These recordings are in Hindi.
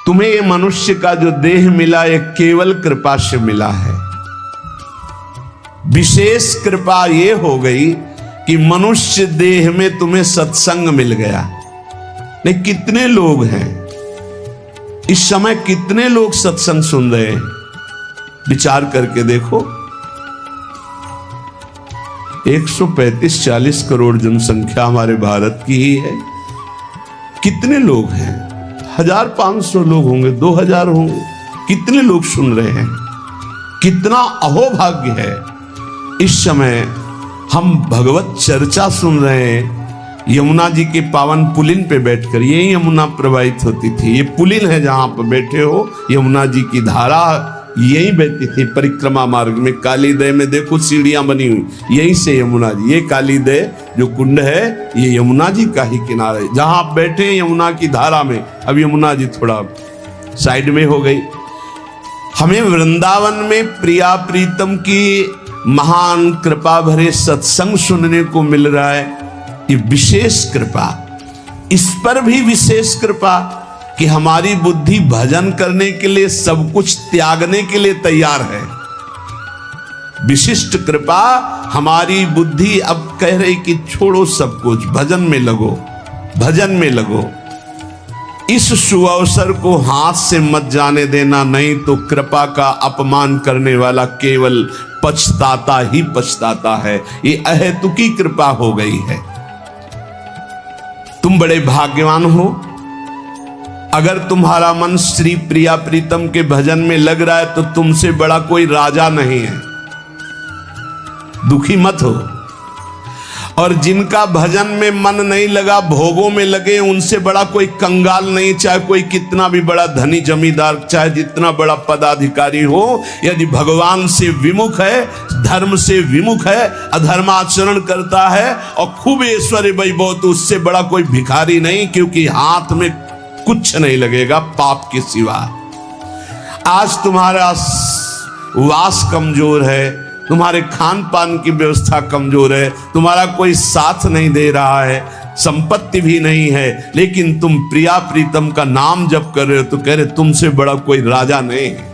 तुम्हें ये मनुष्य का जो देह मिला ये केवल कृपा से मिला है। विशेष कृपा ये हो गई कि मनुष्य देह में तुम्हें सत्संग मिल गया। नहीं, कितने लोग हैं इस समय, कितने लोग सत्संग सुन रहे हैं? विचार करके देखो। 135-40 करोड़ जनसंख्या हमारे भारत की ही है। कितने लोग हैं? 1500 लोग होंगे, 2000 होंगे। कितने लोग सुन रहे हैं? कितना अहोभाग्य है। इस समय हम भगवत चर्चा सुन रहे हैं यमुना जी के पावन पुलिन पे बैठकर। यही यमुना प्रवाहित होती थी। ये पुलिन है जहां पर बैठे हो, यमुना जी की धारा यही बहती थी परिक्रमा मार्ग में। कालीदय में देखो सीढ़ियां बनी हुई, यहीं से यमुना जी, ये कालीदय जो कुंड है ये यमुना जी का ही किनारा है। जहां आप बैठे यमुना की धारा में, अब यमुना जी थोड़ा साइड में हो गई। हमें वृंदावन में प्रिया प्रीतम की महान कृपा भरे सत्संग सुनने को मिल रहा है। ये विशेष कृपा। इस पर भी विशेष कृपा कि हमारी बुद्धि भजन करने के लिए, सब कुछ त्यागने के लिए तैयार है। विशिष्ट कृपा। हमारी बुद्धि अब कह रही कि छोड़ो सब कुछ, भजन में लगो, भजन में लगो। इस सुअवसर को हाथ से मत जाने देना, नहीं तो कृपा का अपमान करने वाला केवल पछताता ही पछताता है। ये अहेतुकी कृपा हो गई है। तुम बड़े भाग्यवान हो अगर तुम्हारा मन श्री प्रिया प्रीतम के भजन में लग रहा है, तो तुमसे बड़ा कोई राजा नहीं है। दुखी मत हो। और जिनका भजन में मन नहीं लगा, भोगों में लगे, उनसे बड़ा कोई कंगाल नहीं। चाहे कोई कितना भी बड़ा धनी जमींदार, चाहे जितना बड़ा पदाधिकारी हो, यदि भगवान से विमुख है, धर्म से विमुख है, अधर्माचरण करता है और खूब ऐश्वर्य वैभव, तो उससे बड़ा कोई भिखारी नहीं, क्योंकि हाथ में कुछ नहीं लगेगा पाप के सिवा। आज तुम्हारा वास कमजोर है, तुम्हारे खान पान की व्यवस्था कमजोर है, तुम्हारा कोई साथ नहीं दे रहा है, संपत्ति भी नहीं है, लेकिन तुम प्रिया प्रीतम का नाम जप कर रहे हो, तो कह रहे तुमसे बड़ा कोई राजा नहीं है,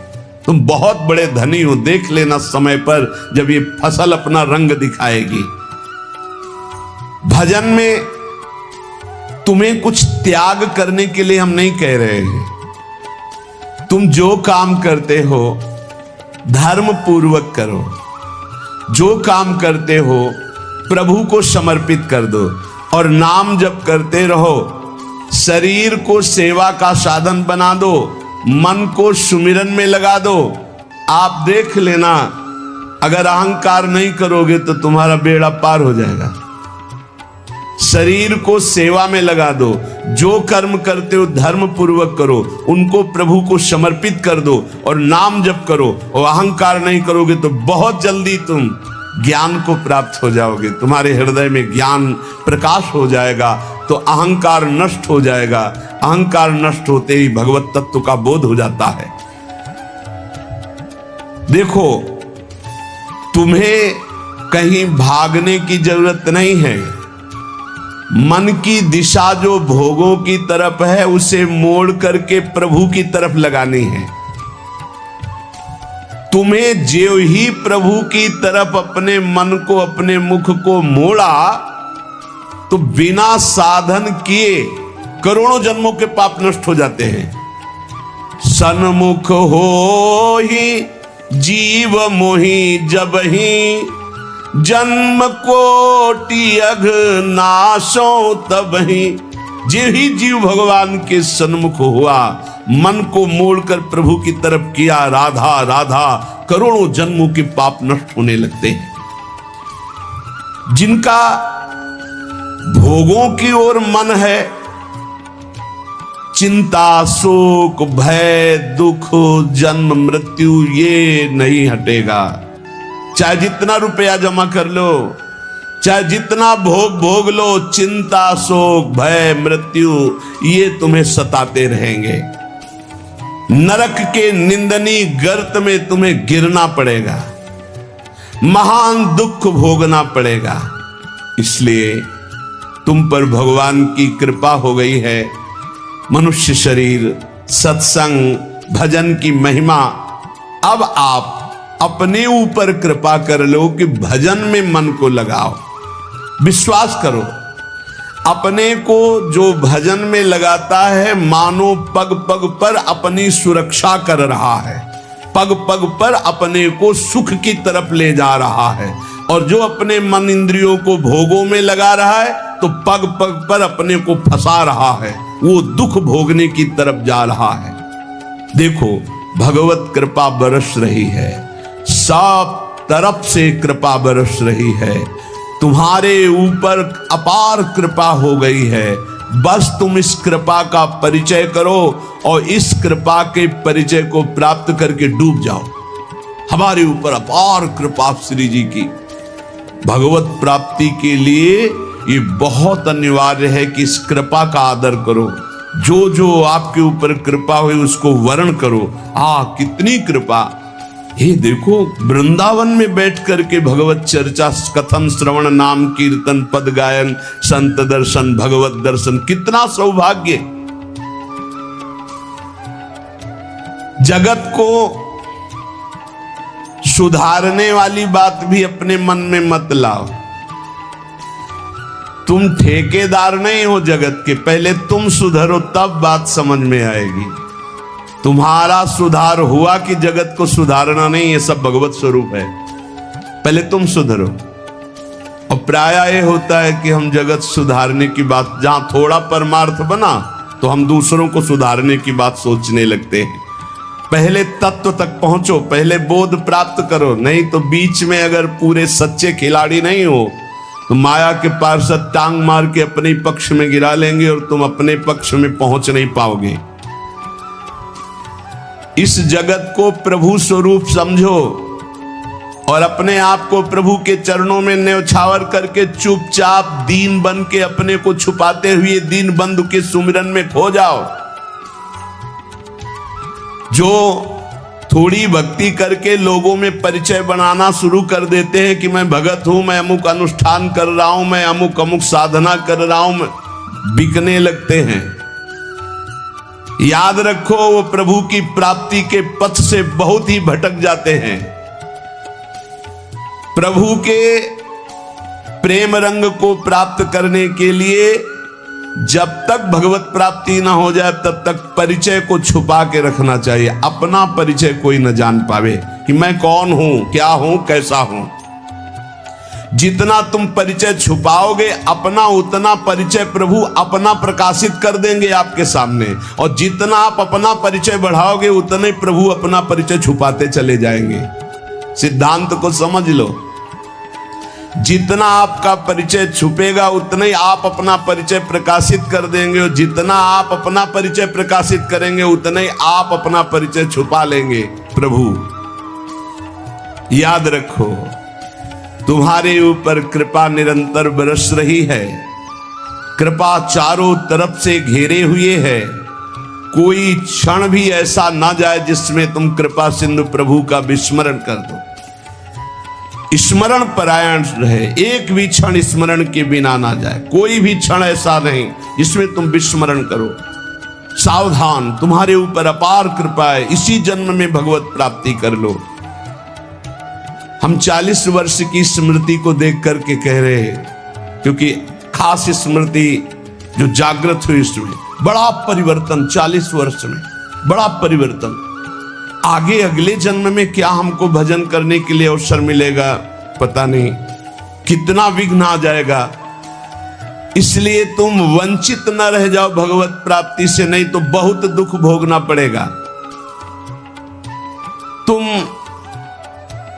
तुम बहुत बड़े धनी हो। देख लेना समय पर जब ये फसल अपना रंग दिखाएगी। भजन में तुम्हें कुछ त्याग करने के लिए हम नहीं कह रहे हैं। तुम जो काम करते हो धर्म पूर्वक करो। जो काम करते हो प्रभु को समर्पित कर दो और नाम जप करते रहो। शरीर को सेवा का साधन बना दो, मन को सुमिरन में लगा दो। आप देख लेना, अगर अहंकार नहीं करोगे तो तुम्हारा बेड़ा पार हो जाएगा। शरीर को सेवा में लगा दो। जो कर्म करते हो धर्म पूर्वक करो, उनको प्रभु को समर्पित कर दो और नाम जप करो। और अहंकार नहीं करोगे तो बहुत जल्दी तुम ज्ञान को प्राप्त हो जाओगे। तुम्हारे हृदय में ज्ञान प्रकाश हो जाएगा, तो अहंकार नष्ट हो जाएगा। अहंकार नष्ट होते ही भगवत तत्व का बोध हो जाता है। देखो, तुम्हें कहीं भागने की जरूरत नहीं है। मन की दिशा जो भोगों की तरफ है, उसे मोड़ करके प्रभु की तरफ लगानी है। तुम्हें जो ही प्रभु की तरफ अपने मन को, अपने मुख को मोड़ा, तो बिना साधन किए करोड़ों जन्मों के पाप नष्ट हो जाते हैं। सन्मुख हो ही जीव मोहि जब ही, जन्म कोटि अघ नाशो तब ही। जे ही जीव भगवान के सन्मुख हुआ, मन को मोड़कर प्रभु की तरफ किया, राधा राधा, करोड़ों जन्मों के पाप नष्ट होने लगते हैं। जिनका भोगों की ओर मन है, चिंता, शोक, भय, दुख, जन्म, मृत्यु ये नहीं हटेगा। चाहे जितना रुपया जमा कर लो, चाहे जितना भोग भोग लो, चिंता, शोक, भय, मृत्यु ये तुम्हें सताते रहेंगे। नरक के निंदनीय गर्त में तुम्हें गिरना पड़ेगा, महान दुख भोगना पड़ेगा। इसलिए तुम पर भगवान की कृपा हो गई है। मनुष्य शरीर सत्संग भजन की महिमा। अब आप अपने ऊपर कृपा कर लो कि भजन में मन को लगाओ। विश्वास करो, अपने को जो भजन में लगाता है मानो पग पग पर अपनी सुरक्षा कर रहा है, पग पग पर अपने को सुख की तरफ ले जा रहा है। और जो अपने मन इंद्रियों को भोगों में लगा रहा है तो पग पग पर अपने को फंसा रहा है, वो दुख भोगने की तरफ जा रहा है। देखो, भगवत कृपा बरस रही है, सब तरफ से कृपा बरस रही है, तुम्हारे ऊपर अपार कृपा हो गई है। बस तुम इस कृपा का परिचय करो और इस कृपा के परिचय को प्राप्त करके डूब जाओ। हमारे ऊपर अपार कृपा श्री जी की। भगवत प्राप्ति के लिए ये बहुत अनिवार्य है कि इस कृपा का आदर करो। जो जो आपके ऊपर कृपा हुई उसको वर्ण करो। कितनी कृपा! ये देखो, वृंदावन में बैठ करके भगवत चर्चा, कथन, श्रवण, नाम कीर्तन, पद गायन, संत दर्शन, भगवत दर्शन, कितना सौभाग्य। जगत को सुधारने वाली बात भी अपने मन में मत लाओ। तुम ठेकेदार नहीं हो जगत के, पहले तुम सुधरो तब बात समझ में आएगी। तुम्हारा सुधार हुआ कि जगत को सुधारना नहीं, ये सब भगवत स्वरूप है। पहले तुम सुधरो। और प्रायः ये होता है कि हम जगत सुधारने की बात, जहां थोड़ा परमार्थ बना तो हम दूसरों को सुधारने की बात सोचने लगते हैं। पहले तत्व तक पहुंचो, पहले बोध प्राप्त करो, नहीं तो बीच में अगर पूरे सच्चे खिलाड़ी नहीं हो तो माया के पार्षद टांग मार के अपने पक्ष में गिरा लेंगे और तुम अपने पक्ष में पहुंच नहीं पाओगे। इस जगत को प्रभु स्वरूप समझो और अपने आप को प्रभु के चरणों में न्यौछावर करके चुपचाप दीन बन के अपने को छुपाते हुए दीन बंधु के सुमिरन में खो जाओ। जो थोड़ी भक्ति करके लोगों में परिचय बनाना शुरू कर देते हैं कि मैं भगत हूं, मैं अमुक अनुष्ठान कर रहा हूं, मैं अमुक अमुक साधना कर रहा हूं, बिकने लगते हैं। याद रखो, वो प्रभु की प्राप्ति के पथ से बहुत ही भटक जाते हैं। प्रभु के प्रेम रंग को प्राप्त करने के लिए जब तक भगवत प्राप्ति ना हो जाए तब तक परिचय को छुपा के रखना चाहिए। अपना परिचय कोई न जान पावे कि मैं कौन हूं, क्या हूं, कैसा हूं। जितना तुम परिचय छुपाओगे अपना, उतना परिचय प्रभु अपना प्रकाशित कर देंगे आपके सामने। और जितना आप अपना परिचय बढ़ाओगे उतने प्रभु अपना परिचय छुपाते चले जाएंगे। सिद्धांत को समझ लो। जितना आपका परिचय छुपेगा उतना ही आप अपना परिचय प्रकाशित कर देंगे, और जितना आप अपना परिचय प्रकाशित करेंगे उतना ही आप अपना परिचय छुपा लेंगे। प्रभु याद रखो, तुम्हारे ऊपर कृपा निरंतर बरस रही है। कृपा चारों तरफ से घेरे हुए है। कोई क्षण भी ऐसा ना जाए जिसमें तुम कृपा सिंधु प्रभु का विस्मरण कर दो। स्मरण परायण रहे, एक भी क्षण स्मरण के बिना ना जाए। कोई भी क्षण ऐसा नहीं जिसमें तुम विस्मरण करो। सावधान, तुम्हारे ऊपर अपार कृपा है, इसी जन्म में भगवत प्राप्ति कर लो। हम 40 वर्ष की स्मृति को देख करके कह रहे हैं, क्योंकि खास स्मृति जो जागृत हुई इसमें बड़ा परिवर्तन, 40 वर्ष में बड़ा परिवर्तन। आगे अगले जन्म में क्या हमको भजन करने के लिए अवसर मिलेगा पता नहीं, कितना विघ्न आ जाएगा। इसलिए तुम वंचित न रह जाओ भगवत प्राप्ति से, नहीं तो बहुत दुख भोगना पड़ेगा। तुम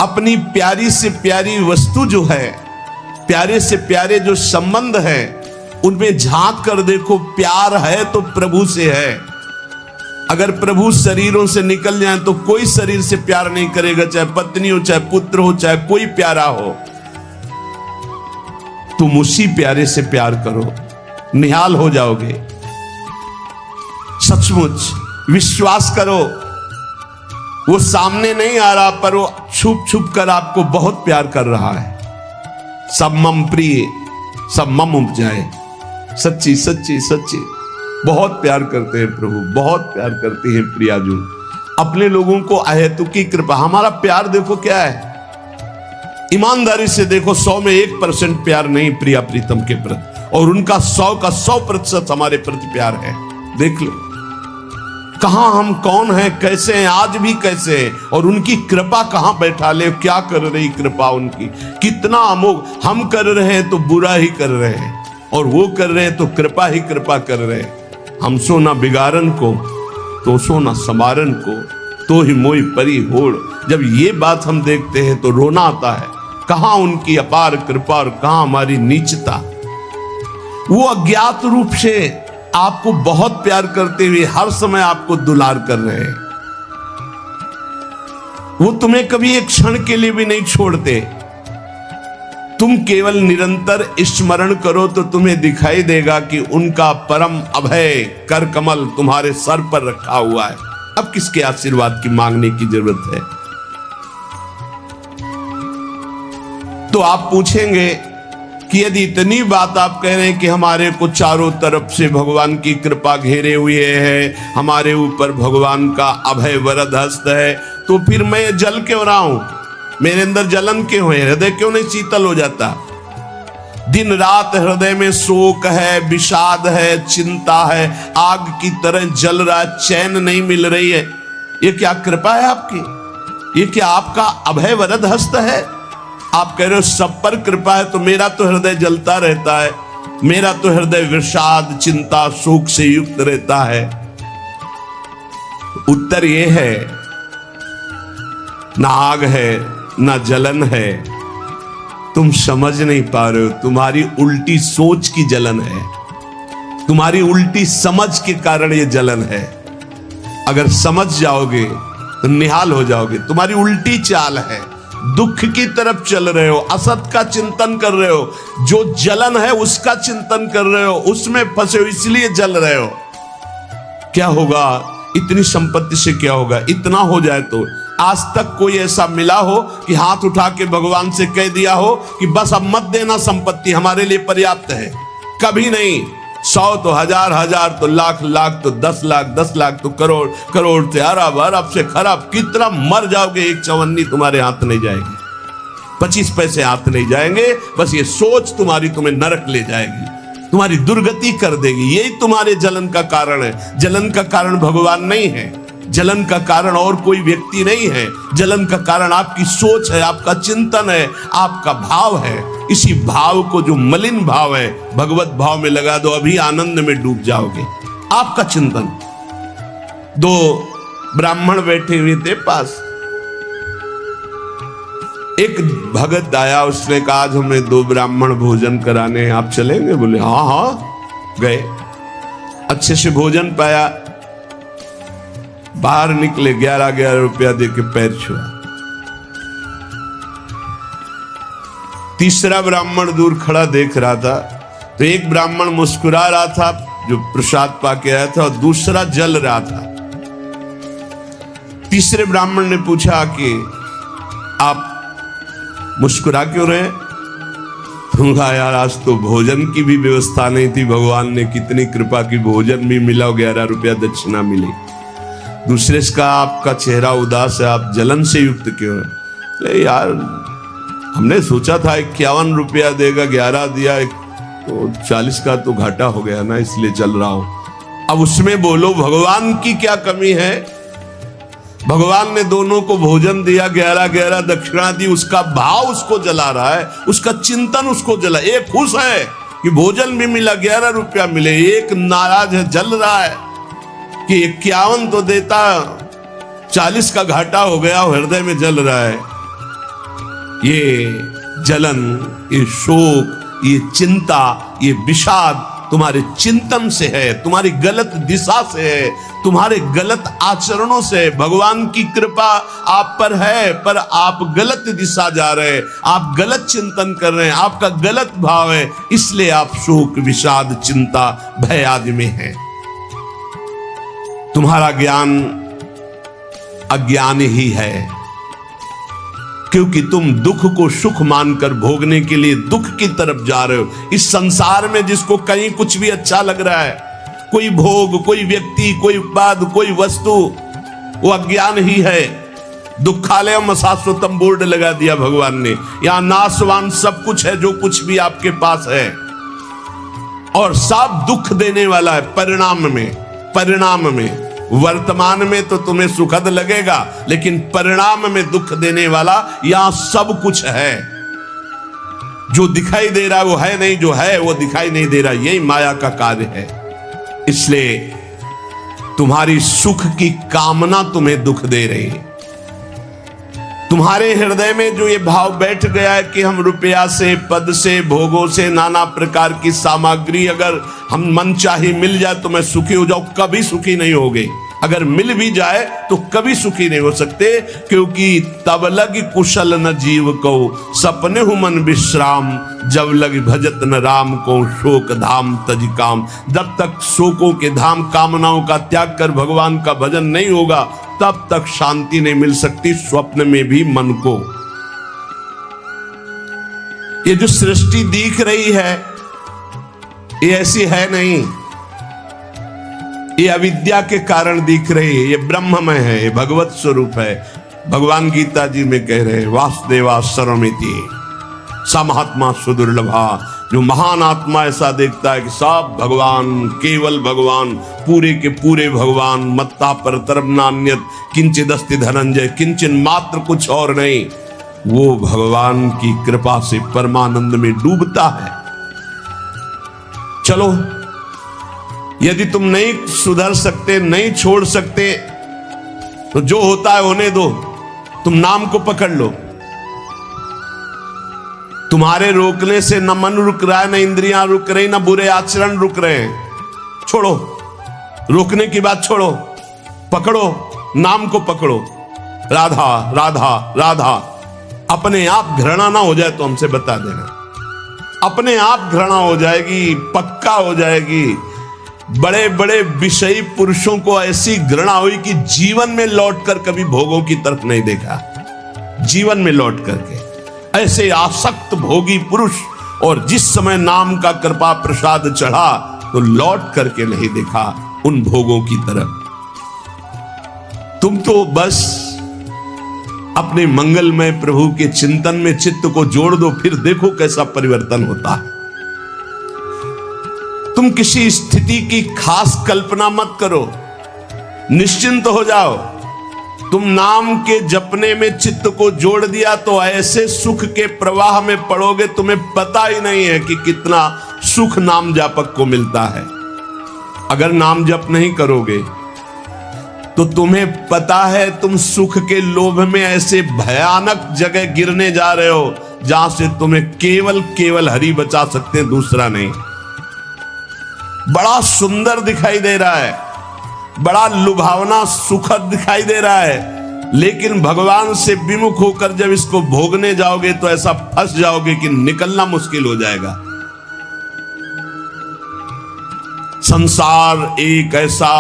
अपनी प्यारी से प्यारी वस्तु जो है, प्यारे से प्यारे जो संबंध है, उनमें झांक कर देखो। प्यार है तो प्रभु से है। अगर प्रभु शरीरों से निकल जाए तो कोई शरीर से प्यार नहीं करेगा, चाहे पत्नी हो, चाहे पुत्र हो, चाहे कोई प्यारा हो। तुम उसी प्यारे से प्यार करो, निहाल हो जाओगे। सचमुच विश्वास करो, वो सामने नहीं आ रहा पर वो छुप छुप कर आपको बहुत प्यार कर रहा है। सब मम प्रिय, सब मम उपजाए। सच्ची सच्ची सच्ची बहुत प्यार करते हैं प्रभु, बहुत प्यार करते हैं प्रियाजू अपने लोगों को अहेतुकी कृपा। हमारा प्यार देखो क्या है, ईमानदारी से देखो 100 में 1% प्यार नहीं प्रिया प्रीतम के प्रति, और उनका 100 का 100% हमारे प्रति प्यार है। देख लो कहां हम कौन हैं, कैसे हैं, आज भी कैसे हैं, और उनकी कृपा कहां बैठा ले, क्या कर रही कृपा उनकी, कितना अमोघ। हम कर रहे हैं तो बुरा ही कर रहे हैं, और वो कर रहे हैं तो कृपा ही कृपा कर रहे हैं। हम सो ना बिगाड़न को तो सो ना समारन को, तो ही मोई परी होड़। जब ये बात हम देखते हैं तो रोना आता है, कहां उनकी अपार कृपा और कहां हमारी नीचता। वो अज्ञात रूप से आपको बहुत प्यार करते हुए हर समय आपको दुलार कर रहे हैं। वो तुम्हें कभी एक क्षण के लिए भी नहीं छोड़ते। तुम केवल निरंतर स्मरण करो तो तुम्हें दिखाई देगा कि उनका परम अभय कर कमल तुम्हारे सर पर रखा हुआ है। अब किसके आशीर्वाद की मांगने की जरूरत है? तो आप पूछेंगे कि यदि इतनी बात आप कह रहे हैं कि हमारे को चारों तरफ से भगवान की कृपा घेरे हुए है, हमारे ऊपर भगवान का अभय वरद हस्त है, तो फिर मैं जल क्यों रहा हूं, मेरे अंदर जलन क्यों है, हृदय क्यों नहीं शीतल हो जाता? दिन रात हृदय में शोक है, विषाद है, चिंता है, आग की तरह जल रहा, चैन नहीं मिल रही है। ये क्या कृपा है आपकी? ये क्या आपका अभय वरद हस्त है? आप कह रहे हो सब पर कृपा है, तो मेरा तो हृदय जलता रहता है, मेरा तो हृदय विषाद चिंता शोक से युक्त रहता है। उत्तर ये है, ना आग है ना जलन है, तुम समझ नहीं पा रहे हो। तुम्हारी उल्टी सोच की जलन है, तुम्हारी उल्टी समझ के कारण ये जलन है। अगर समझ जाओगे तो निहाल हो जाओगे। तुम्हारी उल्टी चाल है, दुख की तरफ चल रहे हो, असत का चिंतन कर रहे हो, जो जलन है उसका चिंतन कर रहे हो, उसमें फंसे हो इसलिए जल रहे हो। क्या होगा? इतनी संपत्ति से क्या होगा? इतना हो जाए तो आज तक कोई ऐसा मिला हो कि हाथ उठा के भगवान से कह दिया हो कि बस अब मत देना, संपत्ति हमारे लिए पर्याप्त है? कभी नहीं। 100 तो हजार, हजार तो लाख, लाख तो 10 लाख, 10 लाख तो करोड़, करोड़ से अरब, अरब से खरब। कितना मर जाओगे, एक चवन्नी तुम्हारे हाथ नहीं जाएगी, 25 पैसे हाथ नहीं जाएंगे। बस ये सोच तुम्हारी तुम्हें नरक ले जाएगी, तुम्हारी दुर्गति कर देगी। यही तुम्हारे जलन का कारण है। जलन का कारण भगवान नहीं है, जलन का कारण और कोई व्यक्ति नहीं है। जलन का कारण आपकी सोच है, आपका चिंतन है, आपका भाव है। इसी भाव को, जो मलिन भाव है, भगवत भाव में लगा दो, अभी आनंद में डूब जाओगे। आपका चिंतन। 2 ब्राह्मण बैठे हुए थे पास, एक भगत आया, उसने कहा आज हमें 2 ब्राह्मण भोजन कराने हैं, आप चलेंगे? बोले हाँ हाँ। गए, अच्छे से भोजन पाया, बाहर निकले, 11 रुपया देके पैर छुआ। तीसरा ब्राह्मण दूर खड़ा देख रहा था, तो एक ब्राह्मण मुस्कुरा रहा था जो प्रसाद पाके आया था, और दूसरा जल रहा था। तीसरे ब्राह्मण ने पूछा कि आप मुस्कुरा क्यों रहे? तो कहा यार आज तो भोजन की भी व्यवस्था नहीं थी, भगवान ने कितनी कृपा की, भोजन भी मिला, 11 रुपया दक्षिणा मिली। दूसरे का आपका चेहरा उदास है, आप जलन से युक्त क्यों है? यार हमने सोचा था 51 रुपया देगा, 11 दिया, तो 40 का तो घाटा हो गया ना, इसलिए चल रहा हूं। अब उसमें बोलो भगवान की क्या कमी है? भगवान ने दोनों को भोजन दिया, 11 दक्षिणा दी, उसका भाव उसको जला रहा है, उसका चिंतन उसको जला। एक खुश है कि भोजन भी मिला, 11 रुपया मिले, एक नाराज है, जल रहा है कि 51 तो देता, 40 का घाटा हो गया, हृदय में जल रहा है। ये जलन, ये शोक, ये चिंता, ये विषाद तुम्हारे चिंतन से है, तुम्हारी गलत दिशा से है, तुम्हारे गलत आचरणों से। भगवान की कृपा आप पर है, पर आप गलत दिशा जा रहे हैं, आप गलत चिंतन कर रहे हैं, आपका गलत भाव है, इसलिए आप शोक विषाद चिंता भय आदि में हैं। तुम्हारा ज्ञान अज्ञान ही है, क्योंकि तुम दुख को सुख मानकर भोगने के लिए दुख की तरफ जा रहे हो। इस संसार में जिसको कहीं कुछ भी अच्छा लग रहा है, कोई भोग, कोई व्यक्ति, कोई उत्पाद, कोई वस्तु, वो अज्ञान ही है। दुखालयम शाश्वतम बोर्ड लगा दिया भगवान ने। यहां नाशवान सब कुछ है जो कुछ भी आपके पास है, और सब दुख देने वाला है परिणाम में। वर्तमान में तो तुम्हें सुखद लगेगा, लेकिन परिणाम में दुख देने वाला यहां सब कुछ है। जो दिखाई दे रहा वो है नहीं, जो है वो दिखाई नहीं दे रहा। यही माया का कार्य है। इसलिए तुम्हारी सुख की कामना तुम्हें दुख दे रही है। तुम्हारे हृदय में जो ये भाव बैठ गया है कि हम रुपया से, पद से, भोगों से, नाना प्रकार की सामग्री अगर हम मन चाहे मिल जाए तो मैं सुखी हो जाऊं, कभी सुखी नहीं होगे। अगर मिल भी जाए तो कभी सुखी नहीं हो सकते, क्योंकि तब लग कुशल न जीव को, सपने हु मन विश्राम, जब लग भजत न राम को, शोक धाम तज काम। जब तक शोकों के धाम कामनाओं का त्याग कर भगवान का भजन नहीं होगा, तब तक शांति नहीं मिल सकती स्वप्न में भी मन को। ये जो सृष्टि दिख रही है ये ऐसी है नहीं, ये अविद्या के कारण दिख रही है। ये ब्रह्ममय है, ये भगवत स्वरूप है। भगवान गीता जी में कह रहे हैं वासुदेवा सर्वमिति स महात्मा सुदुर्लभा। जो महान आत्मा ऐसा देखता है कि सब भगवान, केवल भगवान, पूरे के पूरे भगवान, मत्ता पर तरम नान्यत किंचित अस्ति धनंजय, किंचन मात्र कुछ और नहीं, वो भगवान की कृपा से परमानंद में डूबता है। चलो, यदि तुम नहीं सुधर सकते, नहीं छोड़ सकते, तो जो होता है होने दो। तुम नाम को पकड़ लो। तुम्हारे रोकने से न मन रुक रहा है, न इंद्रियां रुक रही, न बुरे आचरण रुक रहे हैं। छोड़ो, रोकने की बात छोड़ो, पकड़ो, नाम को पकड़ो। राधा राधा राधा। अपने आप घृणा ना हो जाए तो हमसे बता देना। अपने आप घृणा हो जाएगी, पक्का हो जाएगी। बड़े बड़े विषयी पुरुषों को ऐसी घृणा हुई कि जीवन में लौटकर कभी भोगों की तरफ नहीं देखा। जीवन में लौट करके ऐसे आसक्त भोगी पुरुष, और जिस समय नाम का कृपा प्रसाद चढ़ा तो लौट करके नहीं देखा उन भोगों की तरफ। तुम तो बस अपने मंगलमय प्रभु के चिंतन में चित्त को जोड़ दो, फिर देखो कैसा परिवर्तन होता है। तुम किसी स्थिति की खास कल्पना मत करो, निश्चिंत हो जाओ। तुम नाम के जपने में चित्त को जोड़ दिया तो ऐसे सुख के प्रवाह में पड़ोगे, तुम्हें पता ही नहीं है कि कितना सुख नाम जापक को मिलता है। अगर नाम जप नहीं करोगे तो तुम्हें पता है तुम सुख के लोभ में ऐसे भयानक जगह गिरने जा रहे हो जहां से तुम्हें केवल हरि बचा सकते हैं, दूसरा नहीं। बड़ा सुंदर दिखाई दे रहा है, बड़ा लुभावना सुखद दिखाई दे रहा है, लेकिन भगवान से विमुख होकर जब इसको भोगने जाओगे तो ऐसा फंस जाओगे कि निकलना मुश्किल हो जाएगा। संसार एक ऐसा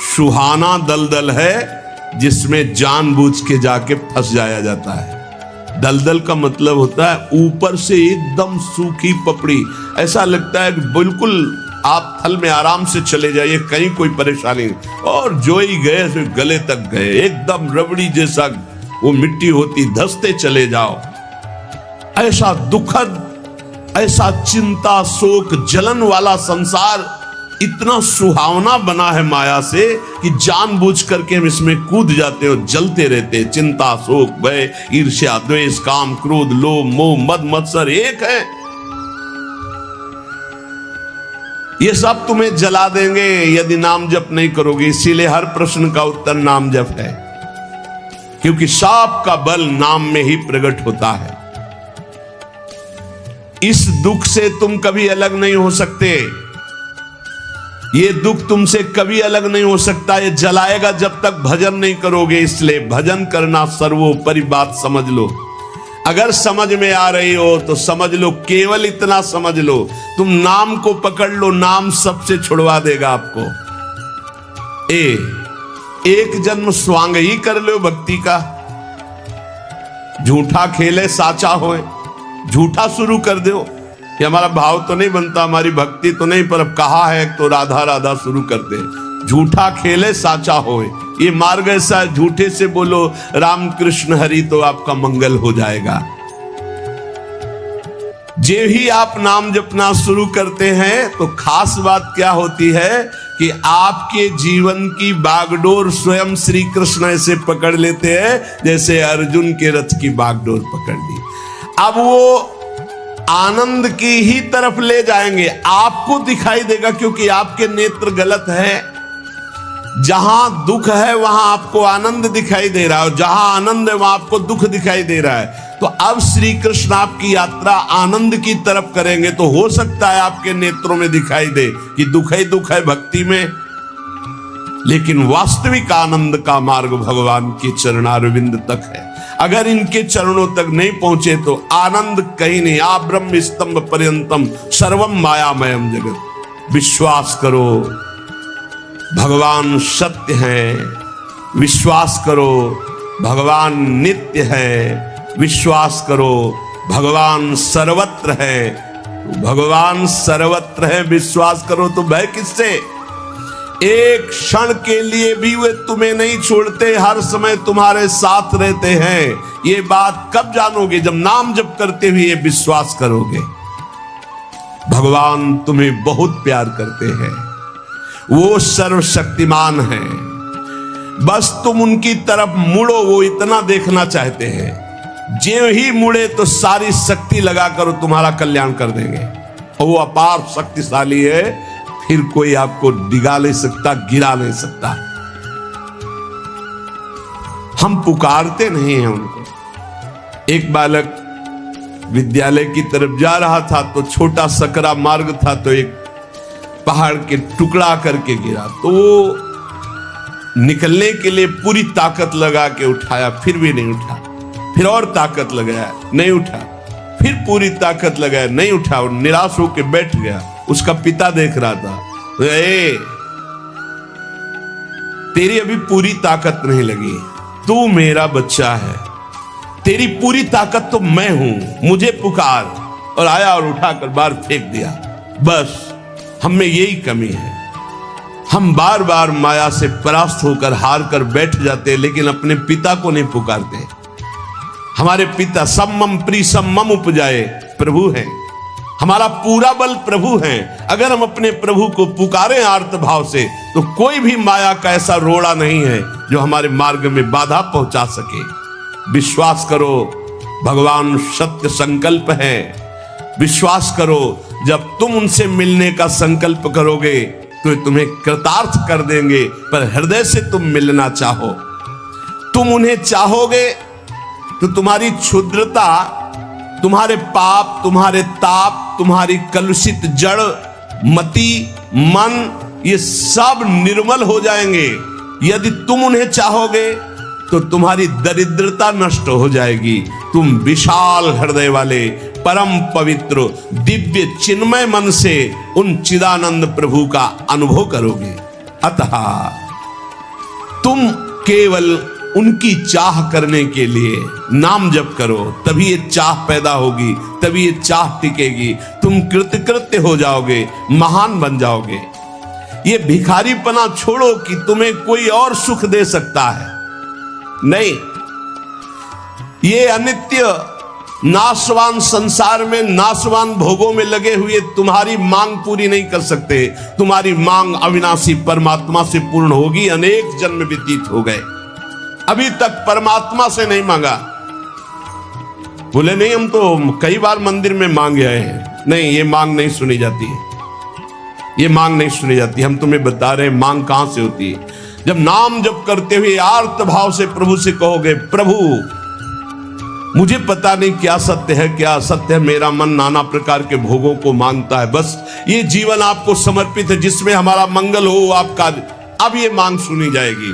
सुहाना दलदल है जिसमें जानबूझ के जाके फंस जाया जाता है। दलदल का मतलब होता है ऊपर से एकदम सूखी पपड़ी, ऐसा लगता है कि बिल्कुल आप थल में आराम से चले जाइए, कहीं कोई परेशानी नहीं, और जो ही गए तो गले तक गए, एकदम रबड़ी जैसा वो मिट्टी होती, धंसते चले जाओ। ऐसा दुखद, ऐसा चिंता, शोक, जलन वाला संसार इतना सुहावना बना है माया से कि जानबूझ करके हम इसमें कूद जाते और जलते रहते। चिंता, शोक, भय, ईर्ष्या, द्वेष, काम, क्रोध, लोभ, मोह, मद, मत्सर एक है। ये सब तुम्हें जला देंगे यदि नाम जप नहीं करोगे। इसीलिए हर प्रश्न का उत्तर नाम जप है, क्योंकि साप का बल नाम में ही प्रकट होता है। इस दुख से तुम कभी अलग नहीं हो सकते, ये दुख तुमसे कभी अलग नहीं हो सकता। ये जलाएगा जब तक भजन नहीं करोगे। इसलिए भजन करना सर्वोपरि बात समझ लो। अगर समझ में आ रही हो तो समझ लो, केवल इतना समझ लो, तुम नाम को पकड़ लो, नाम सबसे छुड़वा देगा आपको। एक जन्म स्वांग ही कर लो भक्ति का। झूठा खेले साचा होए, झूठा शुरू कर दो, कि हमारा भाव तो नहीं बनता, हमारी भक्ति तो नहीं, पर अब कहा है तो राधा राधा शुरू करते हैं। झूठा खेले साचा होए, ये मार्ग ऐसा है, झूठे से बोलो राम कृष्ण हरि तो आपका मंगल हो जाएगा। जे ही आप नाम जपना शुरू करते हैं तो खास बात क्या होती है कि आपके जीवन की बागडोर स्वयं श्री कृष्ण ऐसे पकड़ लेते हैं जैसे अर्जुन के रथ की बागडोर पकड़ ली। अब वो आनंद की ही तरफ ले जाएंगे, आपको दिखाई देगा क्योंकि आपके नेत्र गलत है। जहां दुख है वहां आपको आनंद दिखाई दे रहा है, और जहां आनंद है वहां आपको दुख दिखाई दे रहा है। तो अब श्री कृष्ण आपकी यात्रा आनंद की तरफ करेंगे, तो हो सकता है आपके नेत्रों में दिखाई दे कि दुख ही दुख है भक्ति में, लेकिन वास्तविक आनंद का मार्ग भगवान के चरणारविंद तक है। अगर इनके चरणों तक नहीं पहुंचे तो आनंद कहीं नहीं। आ ब्रह्म स्तंभ पर्यंतम सर्वम मायामयम जगत। विश्वास करो भगवान सत्य है, विश्वास करो भगवान नित्य है, विश्वास करो भगवान सर्वत्र है। भगवान सर्वत्र है, विश्वास करो तो भय किससे? एक क्षण के लिए भी वे तुम्हें नहीं छोड़ते, हर समय तुम्हारे साथ रहते हैं। ये बात कब जानोगे? जब नाम जप करते हुए विश्वास करोगे। भगवान तुम्हें बहुत प्यार करते हैं, वो सर्वशक्तिमान है, बस तुम उनकी तरफ मुड़ो, वो इतना देखना चाहते हैं। जो ही मुड़े तो सारी शक्ति लगाकर तुम्हारा कल्याण कर देंगे, और वो अपार शक्तिशाली है, फिर कोई आपको डिगा नहीं सकता, गिरा नहीं सकता। हम पुकारते नहीं हैं उनको। एक बालक विद्यालय की तरफ जा रहा था तो छोटा सकरा मार्ग था, तो एक पहाड़ के टुकड़ा करके गिरा, तो वो निकलने के लिए पूरी ताकत लगा के उठाया, फिर भी नहीं उठा। फिर और ताकत लगाया, नहीं उठा। फिर पूरी ताकत लगाया, नहीं उठा, और निराश होकर बैठ गया। उसका पिता देख रहा था, तेरी अभी पूरी ताकत नहीं लगी, तू मेरा बच्चा है, तेरी पूरी ताकत तो मैं हूं, मुझे पुकार। और आया और उठाकर बाहर फेंक दिया। बस हम में यही कमी है, हम बार बार माया से परास्त होकर हार कर बैठ जाते, लेकिन अपने पिता को नहीं पुकारते। हमारे पिता सम्मम प्री सम्मम उपजाए प्रभु हैं, हमारा पूरा बल प्रभु हैं। अगर हम अपने प्रभु को पुकारें आर्त भाव से, तो कोई भी माया का ऐसा रोड़ा नहीं है जो हमारे मार्ग में बाधा पहुंचा सके। विश्वास करो भगवान सत्य संकल्प है। विश्वास करो जब तुम उनसे मिलने का संकल्प करोगे तो तुम्हें कृतार्थ कर देंगे, पर हृदय से तुम मिलना चाहो। तुम उन्हें चाहोगे तो तुम्हारी क्षुद्रता, तुम्हारे पाप, तुम्हारे ताप, तुम्हारी कलुषित जड़ मति मन, ये सब निर्मल हो जाएंगे। यदि तुम उन्हें चाहोगे तो तुम्हारी दरिद्रता नष्ट हो जाएगी। तुम विशाल हृदय वाले परम पवित्र दिव्य चिन्मय मन से उन चिदानंद प्रभु का अनुभव करोगे। अतः तुम केवल उनकी चाह करने के लिए नाम जप करो, तभी ये चाह पैदा होगी, तभी ये चाह टिकेगी। तुम कृतकृत्य हो जाओगे, महान बन जाओगे। ये भिखारीपना छोड़ो कि तुम्हें कोई और सुख दे सकता है, नहीं। ये अनित्य नाशवान संसार में नाशवान भोगों में लगे हुए तुम्हारी मांग पूरी नहीं कर सकते। तुम्हारी मांग अविनाशी परमात्मा से पूर्ण होगी। अनेक जन्म व्यतीत हो गए, अभी तक परमात्मा से नहीं मांगा। बोले नहीं, हम तो कई बार मंदिर में मांग आए हैं। नहीं, ये मांग नहीं सुनी जाती है, ये मांग नहीं सुनी जाती। हम तुम्हें बता रहे हैं मांग कहां से होती है। जब नाम जप करते हुए आर्त भाव से प्रभु से कहोगे, प्रभु मुझे पता नहीं क्या सत्य है क्या असत्य है, मेरा मन नाना प्रकार के भोगों को मांगता है, बस ये जीवन आपको समर्पित है, जिसमें हमारा मंगल हो आपका। अब ये मांग सुनी जाएगी।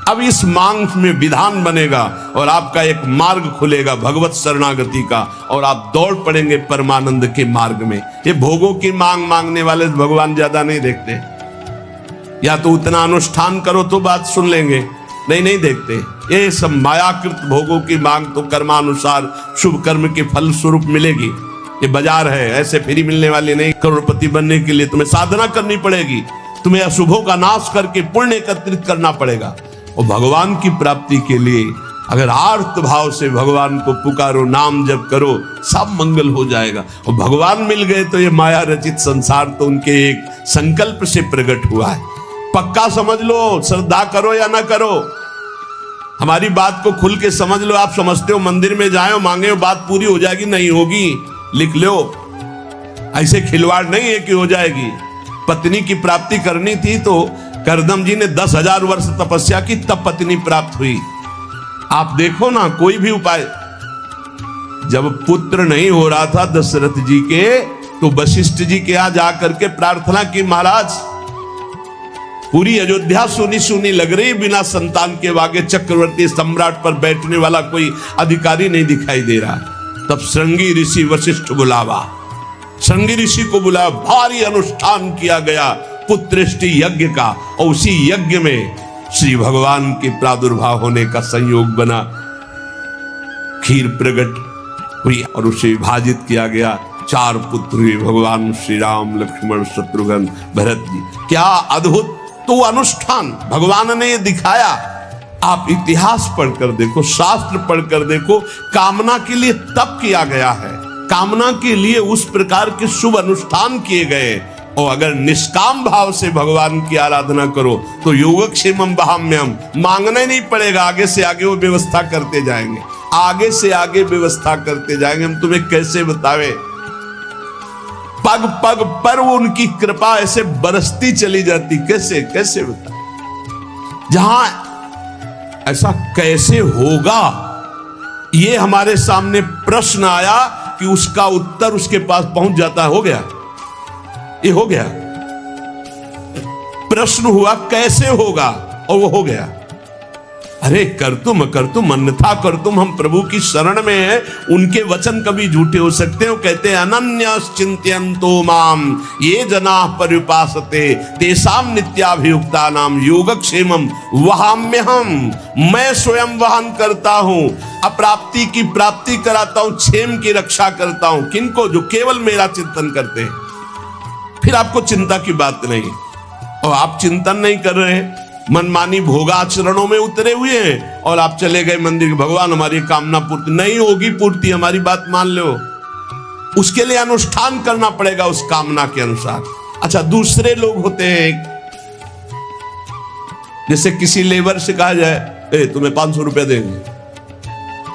अब इस मांग में विधान बनेगा और आपका एक मार्ग खुलेगा भगवत शरणागति का, और आप दौड़ पड़ेंगे परमानंद के मार्ग में। ये भोगों की मांग मांगने वाले भगवान ज्यादा नहीं देखते। या तो उतना अनुष्ठान करो तो बात सुन लेंगे, नहीं देखते। ये सब मायाकृत भोगों की मांग तो कर्मानुसार शुभ कर्म के फल स्वरूप मिलेगी, ये बाजार है, ऐसे फ्री मिलने वाले नहीं। करोड़पति बनने के लिए तुम्हें साधना करनी पड़ेगी, तुम्हें अशुभों का नाश करके पुण्य एकत्रित करना पड़ेगा। और भगवान की प्राप्ति के लिए अगर आर्त भाव से भगवान को पुकारो, नाम जप करो, सब मंगल हो जाएगा। और भगवान मिल गए तो ये माया रचित संसार तो उनके एक संकल्प से प्रकट हुआ है। पक्का समझ लो, श्रद्धा करो या ना करो, हमारी बात को खुल के समझ लो। आप समझते हो मंदिर में जाए और मांगे बात पूरी हो जाएगी, नहीं होगी, लिख लो। ऐसे खिलवाड़ नहीं है कि हो जाएगी। पत्नी की प्राप्ति करनी थी तो करदम जी ने 10,000 वर्ष तपस्या की, तब पत्नी प्राप्त हुई। आप देखो ना, कोई भी उपाय। जब पुत्र नहीं हो रहा था दशरथ जी के, तो वशिष्ठ जी के यहां जाकर के प्रार्थना की, महाराज पूरी अयोध्या सुनी सुनी लग रही, बिना संतान के आगे चक्रवर्ती सम्राट पर बैठने वाला कोई अधिकारी नहीं दिखाई दे रहा। तब श्रृंगी ऋषि वशिष्ठ बुलावा, श्रृंगी ऋषि को बुलाया, भारी अनुष्ठान किया गया पुत्रेष्टि यज्ञ का। और उसी यज्ञ में श्री भगवान के प्रादुर्भाव होने का संयोग बना, खीर प्रकट हुई और उसे विभाजित किया गया। 4 पुत्र हुए, भगवान श्री राम, लक्ष्मण, शत्रुघ्न, भरत जी। क्या अद्भुत तो अनुष्ठान भगवान ने ये दिखाया। आप इतिहास पढ़कर देखो, शास्त्र पढ़कर देखो, कामना के लिए तप किया गया है, कामना के लिए उस प्रकार के शुभ अनुष्ठान किए गए। और अगर निष्काम भाव से भगवान की आराधना करो तो योगक्षेमम वहाम्यम, मांगना ही नहीं पड़ेगा, आगे से आगे वो व्यवस्था करते जाएंगे, आगे से आगे व्यवस्था करते जाएंगे। हम तुम्हें कैसे बतावे, पग पग पर वो उनकी कृपा ऐसे बरसती चली जाती, कैसे कैसे बता। जहां ऐसा कैसे होगा, ये हमारे सामने प्रश्न आया कि उसका उत्तर उसके पास पहुंच जाता है। हो गया, ये हो गया। प्रश्न हुआ कैसे होगा, और वो हो गया। अरे कर तुम अन्यथा कर तुम, हम प्रभु की शरण में है, उनके वचन कभी झूठे हो सकते हो। कहते हैं अनन्यश्चिंत्यन्तो माम ये जना पर्युपासते तेषाम नित्याभियुक्ता नाम योगक्षेमम वहाम्यहम, मैं स्वयं वहन करता हूं, अप्राप्ति की प्राप्ति कराता हूं, क्षेम की रक्षा करता हूं। किनको? जो केवल मेरा चिंतन करते हैं। फिर आपको चिंता की बात नहीं, और आप चिंतन नहीं कर रहे, मनमानी भोगाचरणों में उतरे हुए हैं, और आप चले गए मंदिर, भगवान हमारी कामना पूर्ति नहीं होगी, पूर्ति हमारी बात मान लो। उसके लिए अनुष्ठान करना पड़ेगा उस कामना के अनुसार। अच्छा, दूसरे लोग होते हैं, जैसे किसी लेबर से कहा जाए तुम्हें 500 रुपया देंगे,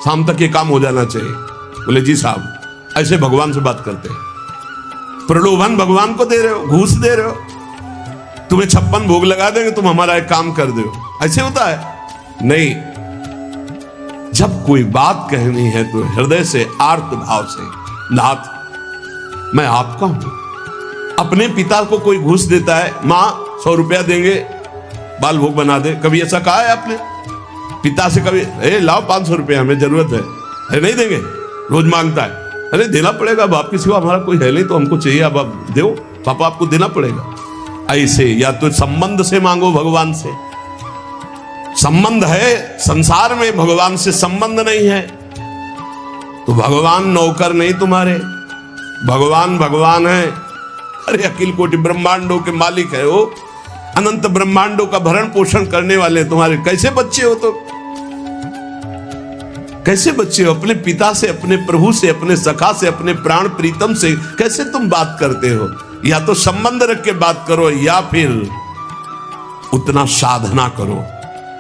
शाम तक ये काम हो जाना चाहिए। बोले जी साहब, ऐसे भगवान से बात करते हैं। प्रलोभन भगवान को दे रहे हो, घूस दे रहे हो। तुम्हें 56 भोग लगा देंगे, तुम हमारा एक काम कर दो, ऐसे होता है? नहीं। जब कोई बात कहनी है तो हृदय से, आर्त भाव से, नाथ मैं आपका हूं। अपने पिता को कोई घूस देता है, मां 100 रुपया देंगे बाल भोग बना दे, कभी ऐसा कहा है आपने पिता से? कभी लाओ 500 रुपया, हमें जरूरत है। अरे नहीं देंगे, रोज मांगता है। अरे देना पड़ेगा, बाप के सिवा हमारा कोई है नहीं, तो हमको चाहिए, अब आप दो, पापा आपको देना पड़ेगा। ऐसे या तो संबंध से मांगो, भगवान से संबंध है, संसार में भगवान से संबंध नहीं है तो भगवान नौकर नहीं तुम्हारे, भगवान भगवान है। अरे अखिल कोटि ब्रह्मांडों के मालिक है वो, अनंत ब्रह्मांडों का भरण पोषण करने वाले तुम्हारे कैसे बच्चे हो? तो कैसे बच्चे हो? अपने पिता से, अपने प्रभु से, अपने सखा से, अपने प्राण प्रीतम से कैसे तुम बात करते हो? या तो संबंध रख के बात करो, या फिर उतना साधना करो,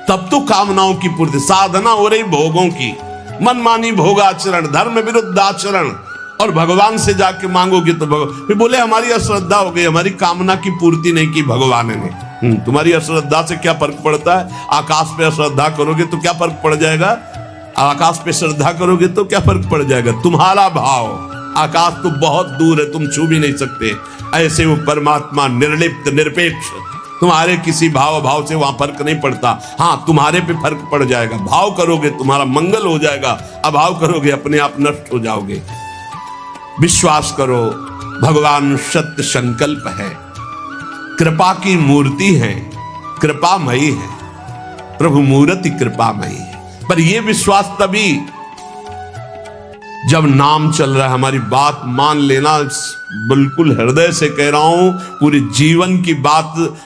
तब तो कामनाओं की पूर्ति। साधना हो रही भोगों की, मनमानी भोगाचरण, धर्म विरुद्ध आचरण, और भगवान से जाके मांगोगे तो भगवान बोले हमारी अश्रद्धा हो गई, हमारी कामना की पूर्ति नहीं की भगवान ने। तुम्हारी अश्रद्धा से क्या फर्क पड़ता है? आकाश पे अश्रद्धा करोगे तो क्या फर्क पड़ जाएगा? आकाश पे श्रद्धा करोगे तो क्या फर्क पड़ जाएगा? तुम्हारा भाव, आकाश तो बहुत दूर है, तुम छू भी नहीं सकते। ऐसे वो परमात्मा निर्लिप्त, निरपेक्ष, तुम्हारे किसी भाव से वहां फर्क नहीं पड़ता। हाँ, तुम्हारे पे फर्क पड़ जाएगा। भाव करोगे तुम्हारा मंगल हो जाएगा, अभाव करोगे अपने आप नष्ट हो जाओगे। विश्वास करो, भगवान सत्य संकल्प है, कृपा की मूर्ति है, कृपामयी है, प्रभु मूर्ति कृपामयी है। पर यह विश्वास तभी जब नाम चल रहा है, हमारी बात मान लेना, बिल्कुल हृदय से कह रहा हूं, पूरे जीवन की बात